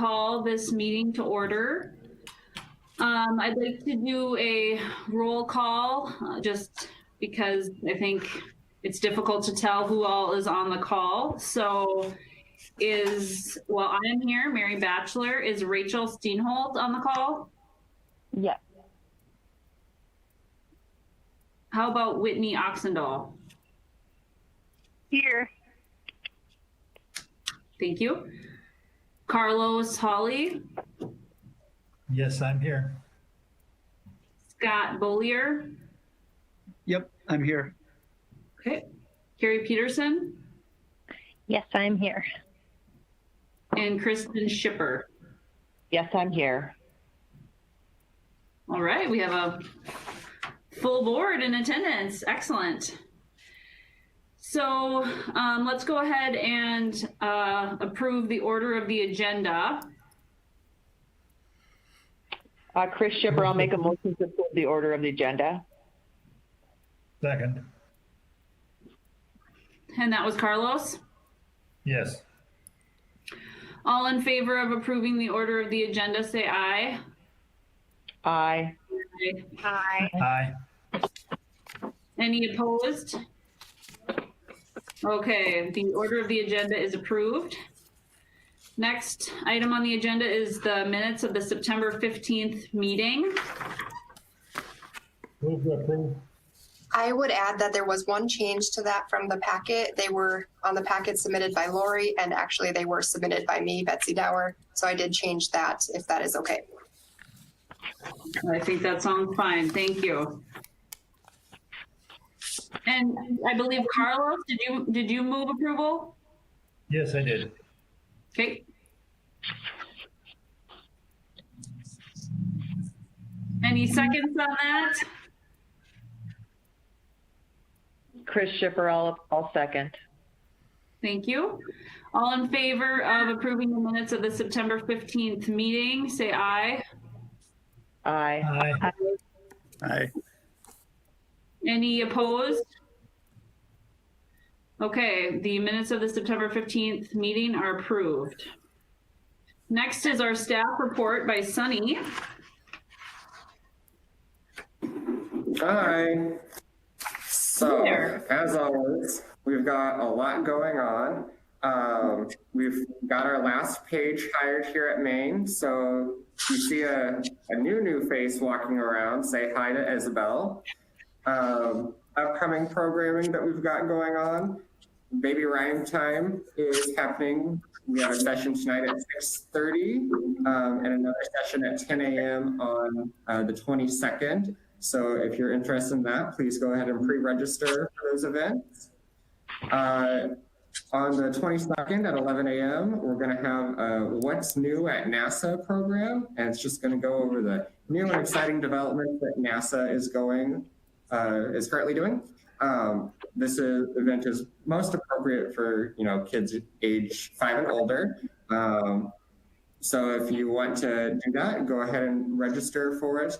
call this meeting to order. I'd like to do a roll call just because I think it's difficult to tell who all is on the call. So I am here, Mary Batchelor. Is Rachel Steenholt on the call? Yes. How about Whitney Oxendahl? Here. Thank you. Carlos Hawley? Yes, I'm here. Scott Bollier? Yep, I'm here. Okay. Carrie Peterson? Yes, I'm here. And Kristen Schipper? Yes, I'm here. All right, we have a full board in attendance. Excellent. So let's go ahead and approve the order of the agenda. Chris Schipper, I'll make a motion to approve the order of the agenda. Second. And that was Carlos. Yes. All in favor of approving the order of the agenda, say aye. Aye. Hi. Aye. Any opposed? Okay, the order of the agenda is approved. Next item on the agenda is the minutes of the September 15th meeting. Move to approve. I would add that there was one change to that from the packet. They were on the packet submitted by Lori, and actually they were submitted by me, Betsy Dower. So I did change that, if that is okay. I think that sounds fine. Thank you. And I believe Carlos, did you move approval? Yes, I did. Okay. Any seconds on that? Chris Schipper, I'll second. Thank you. All in favor of approving the minutes of the September 15th meeting, say aye. Aye. Aye. Aye. Any opposed? Okay, the minutes of the September 15th meeting are approved. Next is our staff report by Sunny. Hi. So, There. as always, we've got a lot going on. We've got our last page hired here at Maine. So, if you see a new face walking around, say hi to Isabel. Upcoming programming that we've got going on. Baby Rhyme Time is happening. We have a session tonight at 6:30 and another session at 10 a.m. on the 22nd. So if you're interested in that, please go ahead and pre-register for those events. On the 22nd at 11 a.m., we're going to have a What's New at NASA program, and it's just going to go over the new and exciting developments that NASA is currently doing. This event is most appropriate for kids age 5 and older. So if you want to do that, go ahead and register for it.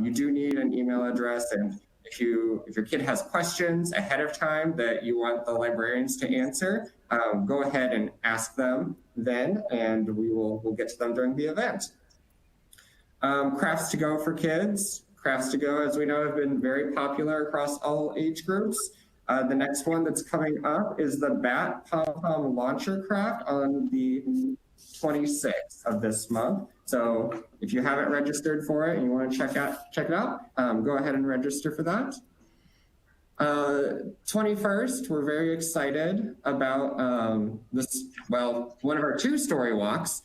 You do need an email address, and if your kid has questions ahead of time that you want the librarians to answer, go ahead and ask them then, and we'll get to them during the event. Crafts to Go for kids. Crafts to Go, as we know, have been very popular across all age groups. The next one that's coming up is the Bat Pom-Pom Launcher Craft on the 26th of this month. So if you haven't registered for it and you want to check it out, go ahead and register for that. 21st, we're very excited about one of our 2 story walks.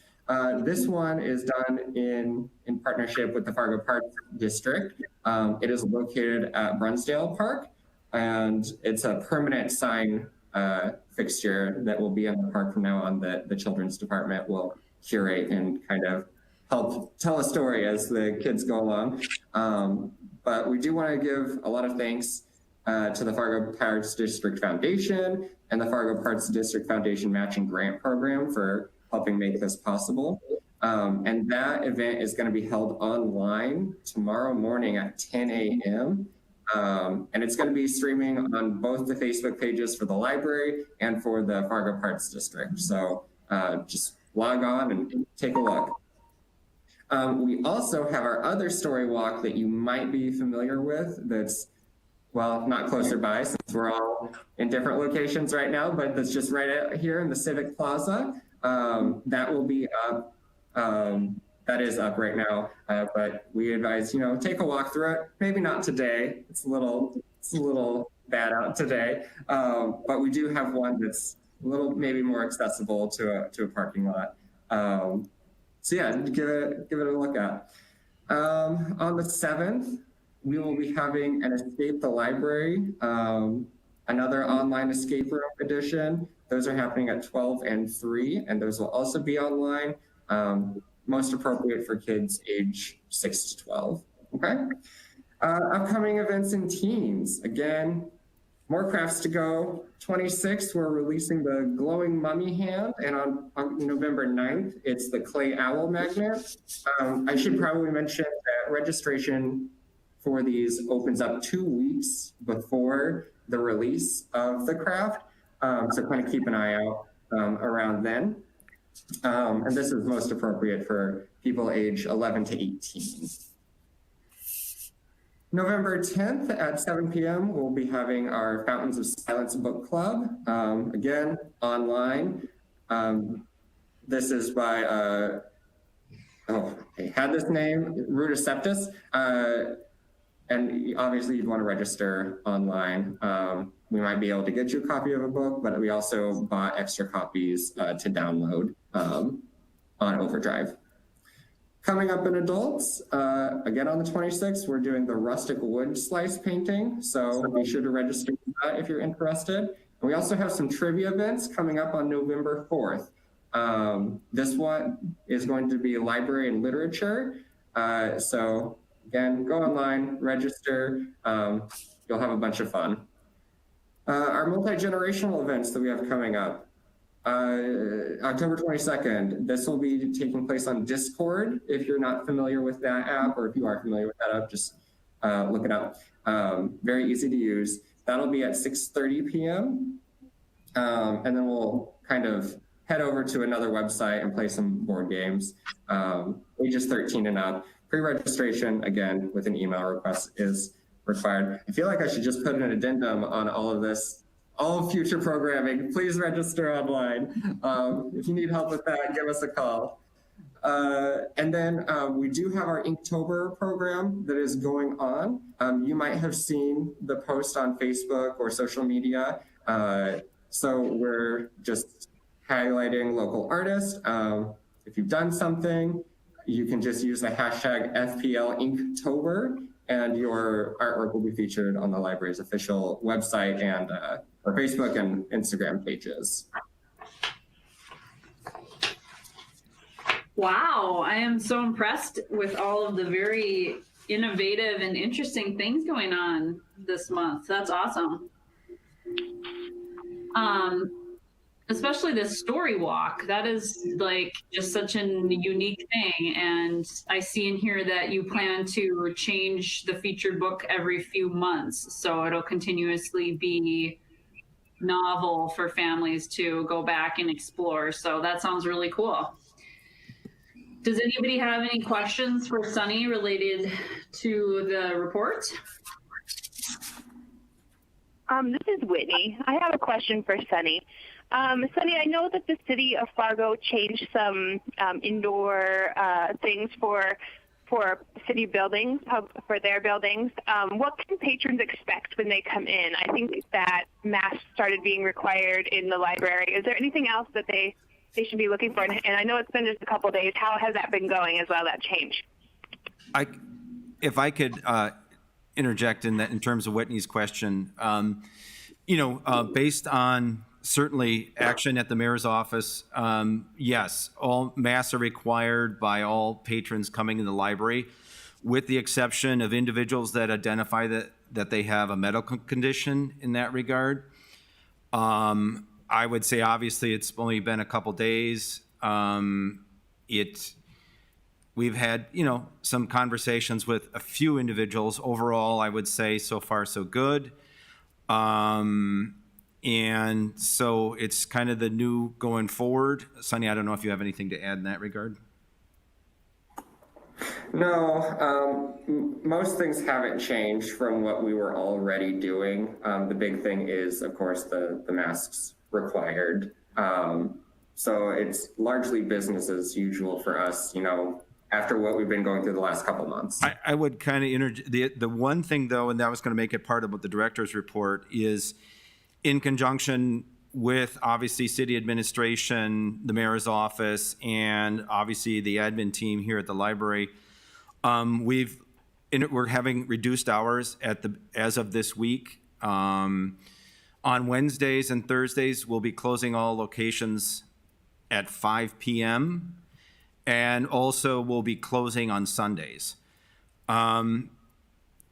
This one is done in partnership with the Fargo Park District. It is located at Brunsdale Park, and it's a permanent sign fixture that will be in the park from now on that the children's department will curate and kind of help tell a story as the kids go along. But we do want to give a lot of thanks to the Fargo Parks District Foundation and the Fargo Parks District Foundation Matching Grant Program for helping make this possible. And that event is going to be held online tomorrow morning at 10 a.m. And it's going to be streaming on both the Facebook pages for the library and for the Fargo Parks District. So just log on and take a look. We also have our other story walk that you might be familiar with that's, well, not closer by since we're all in different locations right now, but that's just right out here in the Civic Plaza. That will be up. That is up right now, but we advise, take a walk through it. Maybe not today. It's a little bad out today, but we do have one that's a little maybe more accessible to a parking lot. So yeah, give it a look at. On the 7th, we will be having an Escape the Library, another online escape room edition. Those are happening at 12 and 3, and those will also be online, most appropriate for kids age 6 to 12, okay? Upcoming events and teams. Again, more crafts to go. 26th, we're releasing the glowing mummy hand, and on November 9th, it's the clay owl magnet. I should probably mention that registration for these opens up 2 weeks before the release of the craft, so kind of keep an eye out around then. And this is most appropriate for people age 11 to 18. November 10th at 7 p.m., we'll be having our Fountains of Silence book club, again, online. This is by, I had this name, Rudiceptus, and obviously you'd want to register online. We might be able to get you a copy of a book, but we also bought extra copies to download on Overdrive. Coming up in adults, again on the 26th, we're doing the rustic wood slice painting. So be sure to register for that if you're interested. And we also have some trivia events coming up on November 4th. This one is going to be library and literature. So again, go online, register. You'll have a bunch of fun. Our multi-generational events that we have coming up. October 22nd, this will be taking place on Discord. If you're not familiar with that app, or if you are familiar with that app, just look it up. Very easy to use. That'll be at 6:30 p.m. And then we'll kind of head over to another website and play some board games. Ages 13 and up. Pre-registration, again, with an email request is required. I feel like I should just put an addendum on all of this. All future programming, please register online. If you need help with that, give us a call. And then we do have our Inktober program that is going on. You might have seen the post on Facebook or social media. So we're just highlighting local artists. If you've done something, you can just use the hashtag FPL Inktober, and your artwork will be featured on the library's official website and our Facebook and Instagram pages. Wow, I am so impressed with all of the very innovative and interesting things going on this month. That's awesome. Especially the story walk. That is like just such a unique thing. And I see in here that you plan to change the featured book every few months. So it'll continuously be novel for families to go back and explore. So that sounds really cool. Does anybody have any questions for Sunny related to the report? This is Whitney. I have a question for Sunny. Sunny, I know that the city of Fargo changed some indoor things for city buildings, for their buildings. What can patrons expect when they come in? I think that masks started being required in the library. Is there anything else that they should be looking for? And I know it's been just a couple of days. How has that been going as well, that change? If I could interject in that in terms of Whitney's question, based on certainly action at the mayor's office, yes, all masks are required by all patrons coming in the library, with the exception of individuals that identify that they have a medical condition in that regard. I would say obviously it's only been a couple days. We've had, some conversations with a few individuals. Overall, I would say so far so good. And so it's kind of the new going forward. Sunny, I don't know if you have anything to add in that regard. No, most things haven't changed from what we were already doing. The big thing is, of course, the masks required. So it's largely business as usual for us, after what we've been going through the last couple months. I would kind of the one thing though, and that was going to make it part of the director's report, is in conjunction with obviously city administration, the mayor's office, and obviously the admin team here at the library. We're having reduced hours as of this week. On Wednesdays and Thursdays, we'll be closing all locations at 5 p.m. and also we'll be closing on Sundays.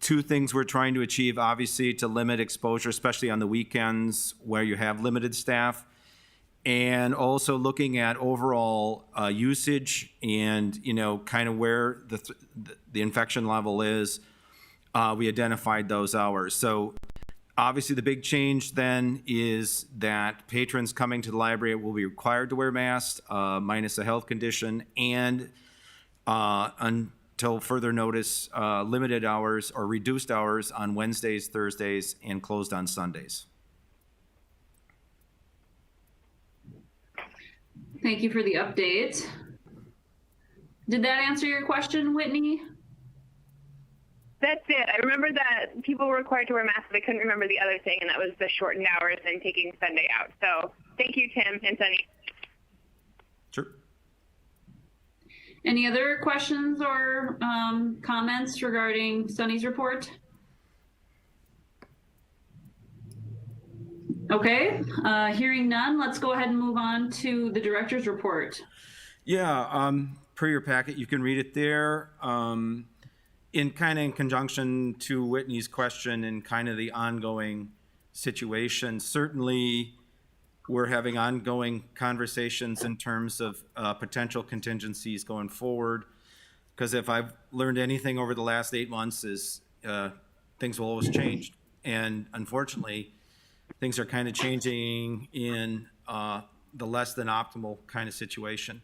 Two things we're trying to achieve, obviously, to limit exposure, especially on the weekends where you have limited staff, and also looking at overall usage and kind of where the infection level is. We identified those hours. So obviously the big change then is that patrons coming to the library will be required to wear masks, minus a health condition, and until further notice, limited hours or reduced hours on Wednesdays, Thursdays, and closed on Sundays. Thank you for the update. Did that answer your question, Whitney? That's it. I remember that people were required to wear masks, but I couldn't remember the other thing, and that was the shortened hours and taking Sunday out. So thank you, Tim and Sunny. Sure. Any other questions or comments regarding Sunny's report? Okay, hearing none, let's go ahead and move on to the director's report. Yeah, per your packet, you can read it there. In conjunction to Whitney's question and kind of the ongoing situation, certainly we're having ongoing conversations in terms of potential contingencies going forward. Because if I've learned anything over the last 8 months is things will always change. And unfortunately, things are kind of changing in the less than optimal kind of situation.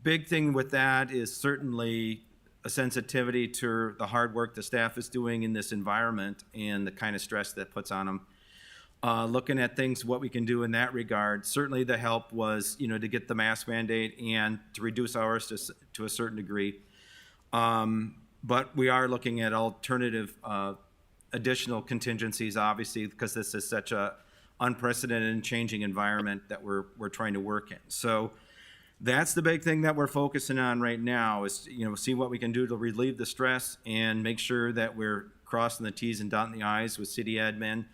Big thing with that is certainly a sensitivity to the hard work the staff is doing in this environment and the kind of stress that puts on them. Looking at things, what we can do in that regard. Certainly the help was, to get the mask mandate and to reduce hours to a certain degree. But we are looking at alternative additional contingencies, obviously, because this is such a unprecedented and changing environment that we're trying to work in. So that's the big thing that we're focusing on right now is, see what we can do to relieve the stress and make sure that we're crossing the T's and dotting the I's with city admin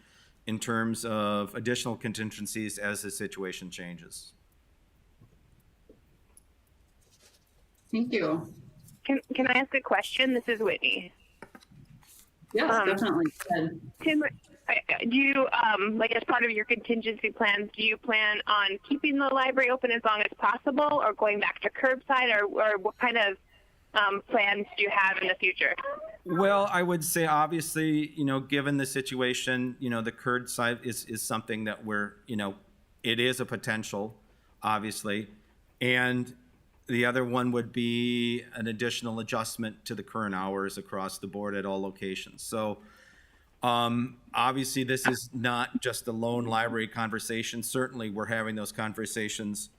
in terms of additional contingencies as the situation changes. Thank you. Can I ask a question? This is Whitney. Yes, definitely. Good. Tim, do you, as part of your contingency plans, do you plan on keeping the library open as long as possible or going back to curbside, or what kind of plans do you have in the future? Well, I would say obviously, given the situation, the curbside is something that it is a potential, obviously. And the other one would be an additional adjustment to the current hours across the board at all locations. So obviously this is not just a lone library conversation. Certainly we're having those conversations.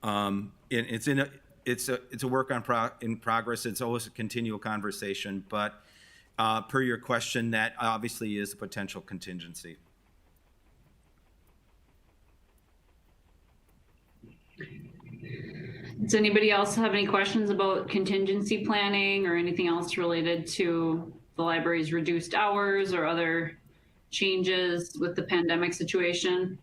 It's a work in progress. It's always a continual conversation, but per your question, that obviously is a potential contingency. Does anybody else have any questions about contingency planning or anything else related to the library's reduced hours or other changes with the pandemic situation?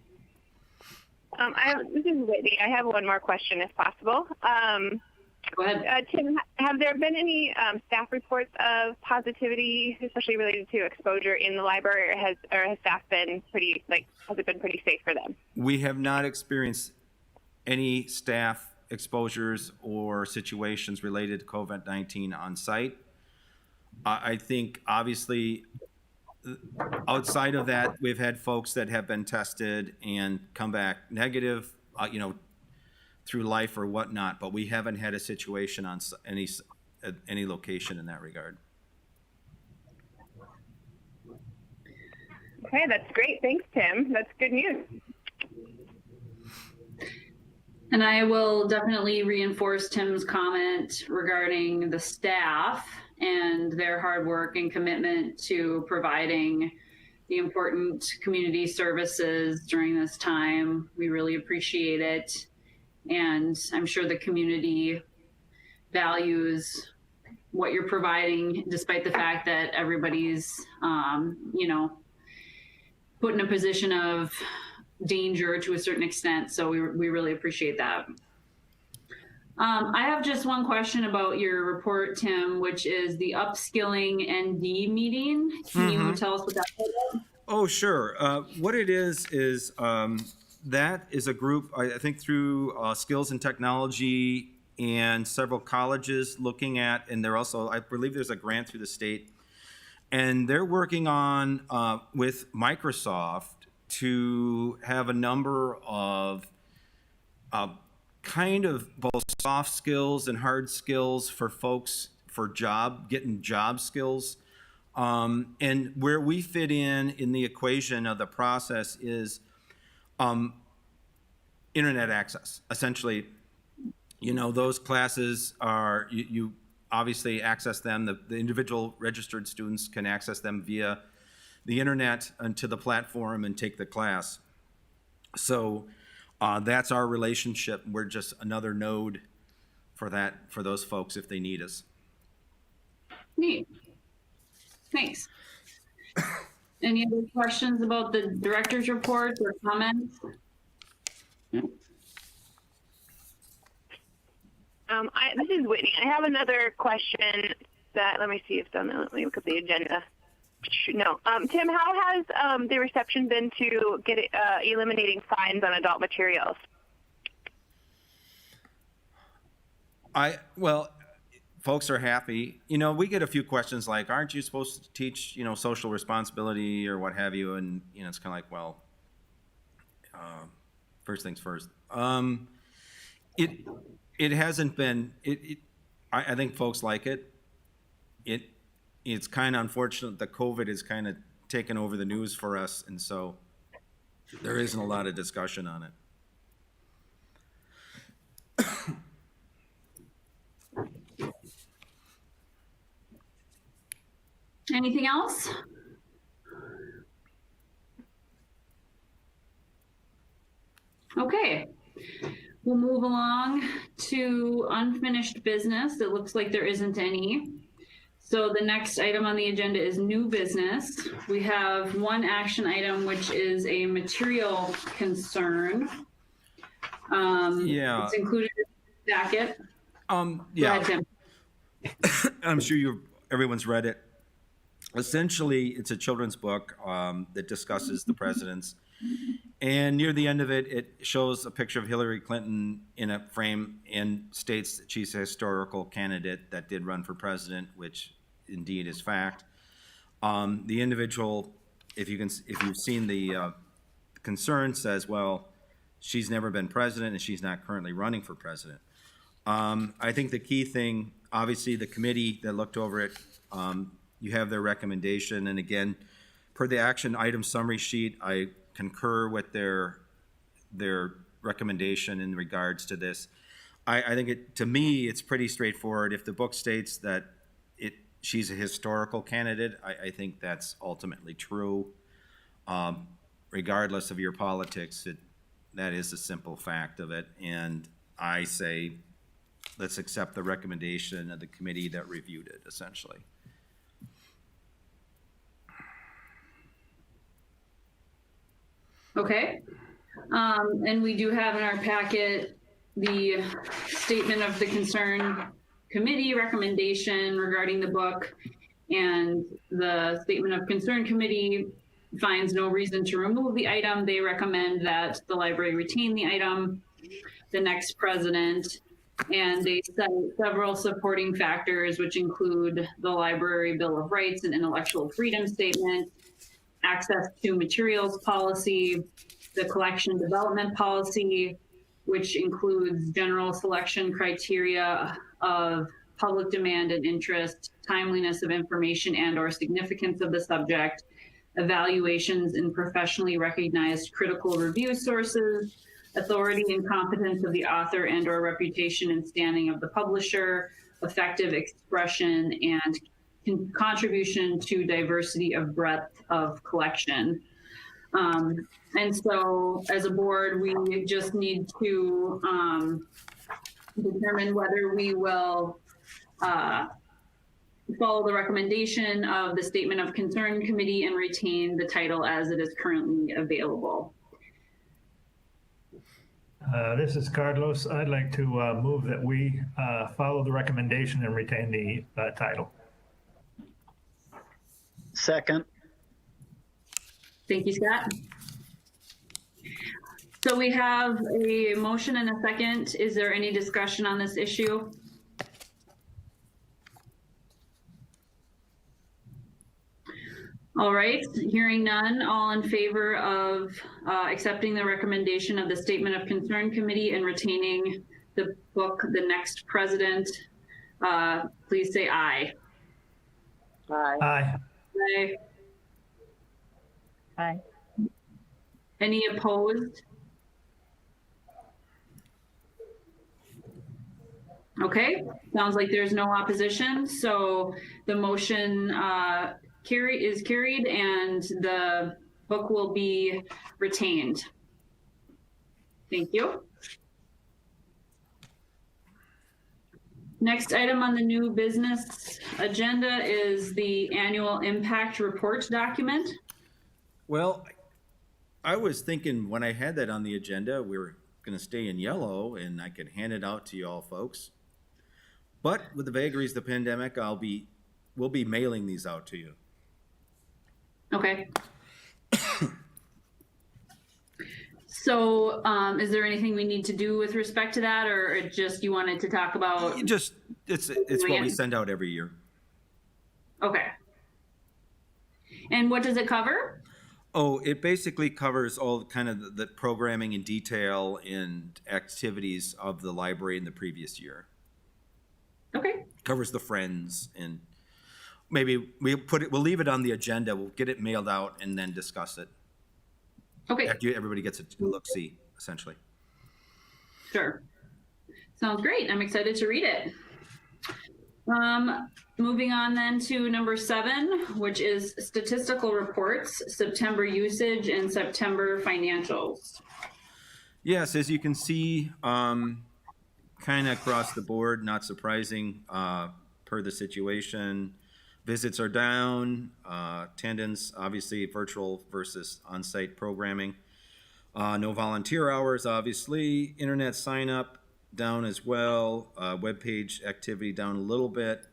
This is Whitney. I have one more question, if possible. Go ahead. Tim, have there been any staff reports of positivity, especially related to exposure in the library, or has staff been has it been pretty safe for them? We have not experienced any staff exposures or situations related to COVID-19 on site. I think obviously outside of that, we've had folks that have been tested and come back negative, through life or whatnot, but we haven't had a situation on any location in that regard. Okay, that's great. Thanks, Tim. That's good news. And I will definitely reinforce Tim's comment regarding the staff and their hard work and commitment to providing the important community services during this time. We really appreciate it. And I'm sure the community values what you're providing, despite the fact that everybody's, put in a position of danger to a certain extent. So we really appreciate that. I have just one question about your report, Tim, which is the upskilling ND meeting. Can you tell us what that's about? Oh, sure. What it is that is a group, I think through Skills and Technology and several colleges looking at, and they're also, I believe there's a grant through the state, and they're working on with Microsoft to have a number of kind of both soft skills and hard skills for folks for getting job skills. And where we fit in the equation of the process is internet access. Essentially, those classes are, you obviously access them. The individual registered students can access them via the internet onto the platform and take the class. So that's our relationship. We're just another node for those folks if they need us. Neat. Thanks. Any other questions about the director's report or comments? This is Whitney. I have another question that, let me see if it's on let me look at the agenda. No. Tim, how has the reception been to eliminating fines on adult materials? Folks are happy. We get a few questions like, aren't you supposed to teach, social responsibility or what have you? And, it's kind of like, well, first things first. It hasn't been, I think folks like it. It's kind of unfortunate that COVID has kind of taken over the news for us. And so there isn't a lot of discussion on it. Anything else? Okay, we'll move along to unfinished business. It looks like there isn't any. So the next item on the agenda is new business. We have one action item, which is a material concern. Yeah. It's included in the packet. Yeah. Go ahead, Tim. I'm sure everyone's read it. Essentially, it's a children's book that discusses the presidents. And near the end of it, it shows a picture of Hillary Clinton in a frame and states that she's a historical candidate that did run for president, which indeed is fact. The individual, if you've seen the concern, says, well, she's never been president and she's not currently running for president. I think the key thing, obviously, the committee that looked over it, you have their recommendation. And again, per the action item summary sheet, I concur with their recommendation in regards to this. I think to me, it's pretty straightforward. If the book states that she's a historical candidate, I think that's ultimately true. Regardless of your politics, that is a simple fact of it. And I say, let's accept the recommendation of the committee that reviewed it, essentially. Okay. And we do have in our packet the statement of the concern committee recommendation regarding the book, and the statement of concern committee finds no reason to remove the item. They recommend that the library retain the item. The next president And they cite several supporting factors, which include the Library Bill of Rights and Intellectual Freedom Statement, access to materials policy, the collection development policy, which includes general selection criteria of public demand and interest, timeliness of information and or significance of the subject, evaluations in professionally recognized critical review sources, authority and competence of the author and or reputation and standing of the publisher, effective expression and contribution to diversity of breadth of collection. And so as a board, we just need to determine whether we will follow the recommendation of the Statement of Concern Committee and retain the title as it is currently available. This is Carlos. I'd like to move that we follow the recommendation and retain the title. Second. Thank you, Scott. So we have a motion and a second. Is there any discussion on this issue? All right, hearing none, all in favor of accepting the recommendation of the Statement of Concern Committee and retaining the book, The Next President, please say aye. Aye. Aye. Aye. Aye. Any opposed? Okay, sounds like there's no opposition, so the motion is carried and the book will be retained. Thank you. Next item on the new business agenda is the annual impact report document. Well, I was thinking when I had that on the agenda, we were going to stay in yellow and I could hand it out to you all folks. But with the vagaries of the pandemic, we'll be mailing these out to you. Okay. So, is there anything we need to do with respect to that, or just you wanted to talk about? It's what we send out every year. Okay. And what does it cover? Oh, it basically covers all kind of the programming in detail and activities of the library in the previous year. Okay. Covers the friends, and maybe we'll leave it on the agenda. We'll get it mailed out and then discuss it. Okay. After everybody gets a look-see, essentially. Sure. Sounds great. I'm excited to read it. Moving on then to number 7, which is statistical reports, September usage and September financials. Yes, as you can see, kind of across the board, not surprising per the situation. Visits are down, attendance, obviously virtual versus on-site programming. No volunteer hours, obviously. Internet sign up down as well. Webpage activity down a little bit.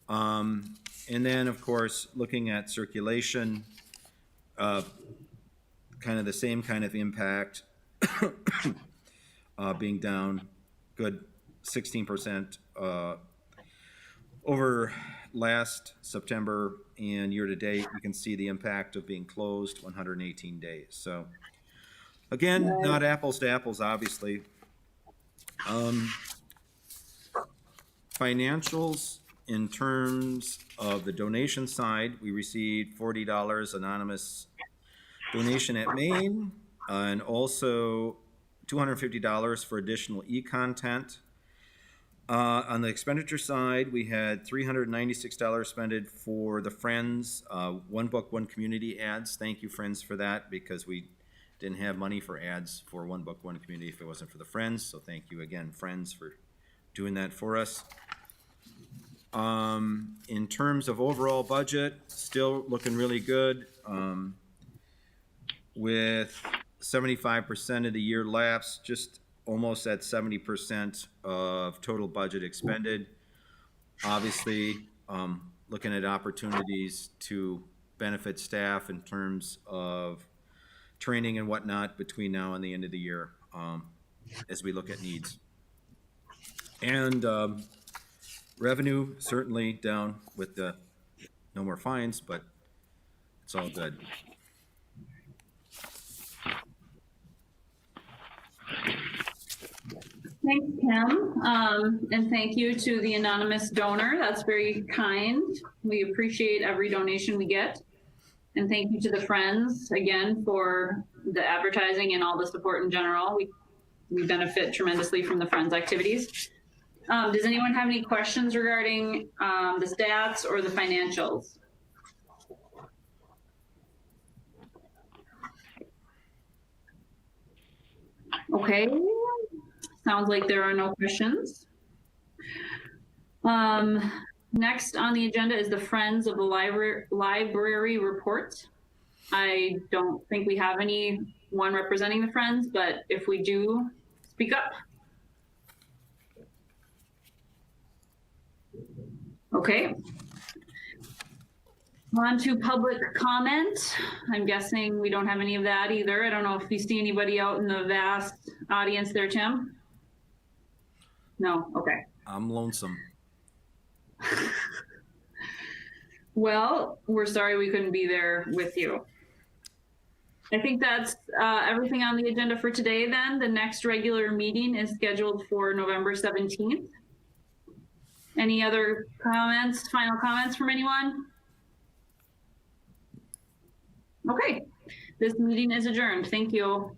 And then, of course, looking at circulation, kind of the same kind of impact, being down good 16% over last September, and year to date, you can see the impact of being closed 118 days. So again, not apples to apples, obviously. Financials, in terms of the donation side, we received $40 anonymous donation at Maine, and also $250 for additional e-content. On the expenditure side, we had $396 spent for the Friends, One Book, One Community ads. Thank you, Friends, for that, because we didn't have money for ads for One Book, One Community if it wasn't for the Friends. So thank you again, Friends, for doing that for us. In terms of overall budget, still looking really good, with 75% of the year lapsed, just almost at 70% of total budget expended. Obviously, looking at opportunities to benefit staff in terms of training and whatnot between now and the end of the year, as we look at needs. And revenue certainly down with the no more fines, but it's all good. Thanks, Kim. And thank you to the anonymous donor. That's very kind. We appreciate every donation we get. And thank you to the Friends again for the advertising and all the support in general. We benefit tremendously from the Friends activities. Does anyone have any questions regarding the stats or the financials? Okay, sounds like there are no questions. Next on the agenda is the Friends of the Library report. I don't think we have anyone representing the Friends, but if we do, speak up. Okay. On to public comment. I'm guessing we don't have any of that either. I don't know if you see anybody out in the vast audience there, Tim? No, okay. I'm lonesome. Well, we're sorry we couldn't be there with you. I think that's everything on the agenda for today then. The next regular meeting is scheduled for November 17th. Any other comments, final comments from anyone? Okay, this meeting is adjourned. Thank you.